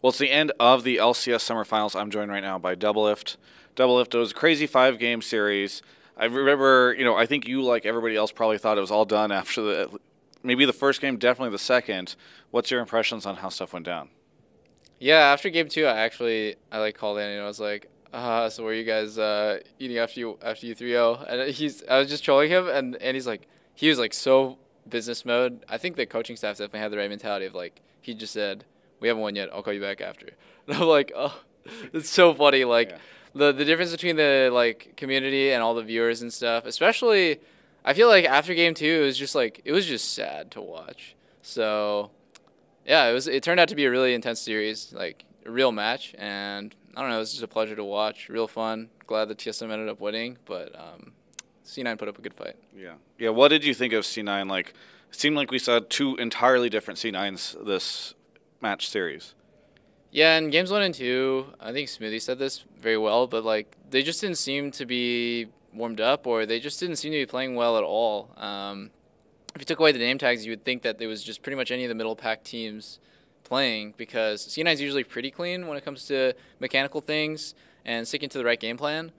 Well, it's the end of the LCS Summer Finals. I'm joined right now by Doublelift. Doublelift, it was a crazy 5-game series. I remember, I think you, like everybody else, probably thought it was all done after maybe the first game, definitely the second. What's your impressions on how stuff went down? Yeah, after game two, I called in and I was like, so were you guys eating after you 3-0? And I was just trolling him and he was like so business mode. I think the coaching staff definitely had the right mentality of like he just said, we haven't won yet. I'll call you back after. And I'm like, oh, it's so funny. Like the difference between the like community and all the viewers and stuff. Especially, I feel like after game two, it was just sad to watch. So yeah, it turned out to be a really intense series, like a real match, and I don't know, it was just a pleasure to watch. Real fun. Glad that TSM ended up winning, but C9 put up a good fight. Yeah. Yeah. What did you think of C9? Like, it seemed like we saw two entirely different C9s this match series. Yeah, in games 1 and 2, I think Smoothie said this very well, but like they just didn't seem to be warmed up, or they just didn't seem to be playing well at all. If you took away the name tags, you would think that there was just pretty much any of the middle pack teams playing, because C9 is usually pretty clean when it comes to mechanical things and sticking to the right game plan.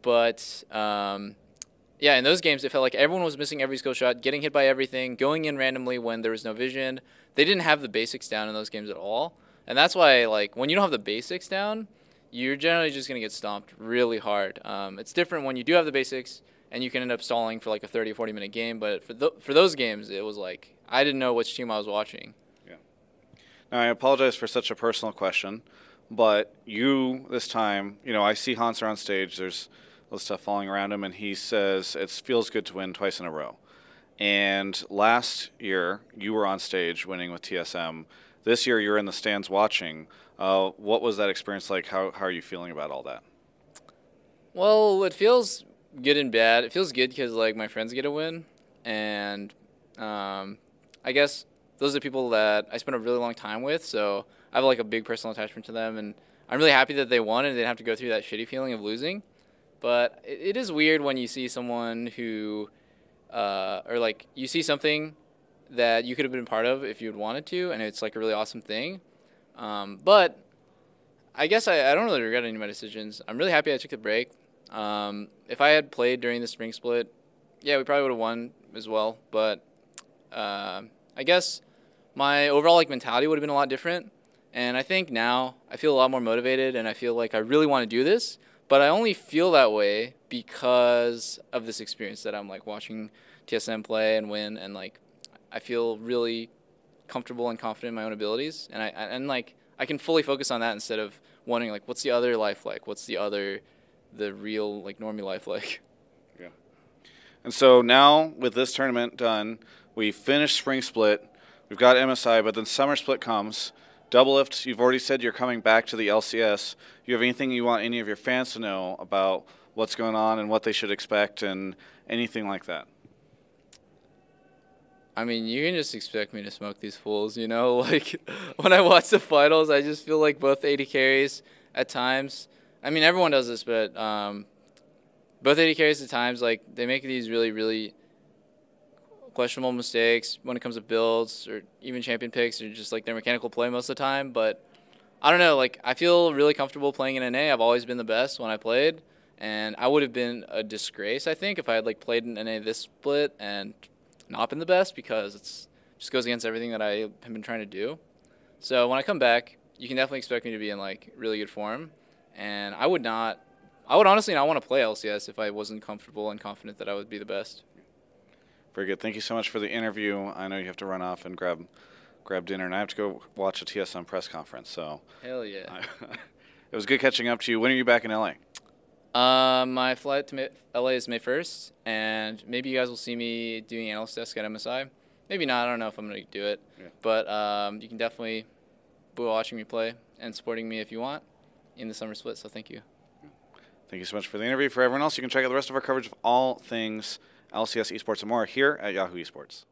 But yeah, in those games, it felt like everyone was missing every skill shot, getting hit by everything, going in randomly when there was no vision. They didn't have the basics down in those games at all. And that's why, like, when you don't have the basics down, you're generally just going to get stomped really hard. It's different when you do have the basics and you can end up stalling for like a 30 or 40-minute game. But for those games, it was like I didn't know which team I was watching. Yeah. Now, I apologize for such a personal question, but you, this time, I see Hanser on stage. There's all stuff falling around him, and he says it feels good to win twice in a row. And last year, you were on stage winning with TSM. This year, you're in the stands watching. What was that experience like? How are you feeling about all that? Well, it feels good and bad. It feels good because like my friends get a win, and I guess those are the people that I spent a really long time with, so I have like a big personal attachment to them, and I'm really happy that they won and they didn't have to go through that shitty feeling of losing. But it is weird when you see someone who, or like you see something that you could have been part of if you had wanted to, and it's like a really awesome thing. But I guess I don't really regret any of my decisions. I'm really happy I took the break. If I had played during the spring split, yeah, we probably would have won as well. But I guess my overall like mentality would have been a lot different. And I think now I feel a lot more motivated, and I feel like I really want to do this. But I only feel that way because of this experience that I'm like watching TSM play and win, and like I feel really comfortable and confident in my own abilities, and I can fully focus on that instead of wondering like what's the other life like, what's the real like normie life like. Yeah. And so now with this tournament done, we finished spring split, we've got MSI, but then summer split comes. Doublelift, you've already said you're coming back to the LCS. Do you have anything you want any of your fans to know about what's going on and what they should expect and anything like that? I mean, you can just expect me to smoke these fools, Like, when I watch the finals, I just feel like both AD carries at times. I mean, everyone does this, but both AD carries at times, like, they make these really, really questionable mistakes when it comes to builds or even champion picks or just, like, their mechanical play most of the time. But I don't know, like, I feel really comfortable playing in NA. I've always been the best when I played, and I would have been a disgrace, I think, if I had, like, played in NA this split and not been the best, because it just goes against everything that I have been trying to do. So when I come back, you can definitely expect me to be in like really good form, and I would honestly not want to play LCS if I wasn't comfortable and confident that I would be the best. Very good. Thank you so much for the interview. I know you have to run off and grab dinner, and I have to go watch a TSM press conference. So hell yeah. It was good catching up to you. When are you back in LA? My flight to LA is May 1st, and maybe you guys will see me doing analyst desk at MSI. Maybe not. I don't know if I'm going to do it. Yeah. But you can definitely be watching me play and supporting me if you want in the summer split, so thank you. Thank you so much for the interview. For everyone else, you can check out the rest of our coverage of all things LCS, esports, and more here at Yahoo Esports.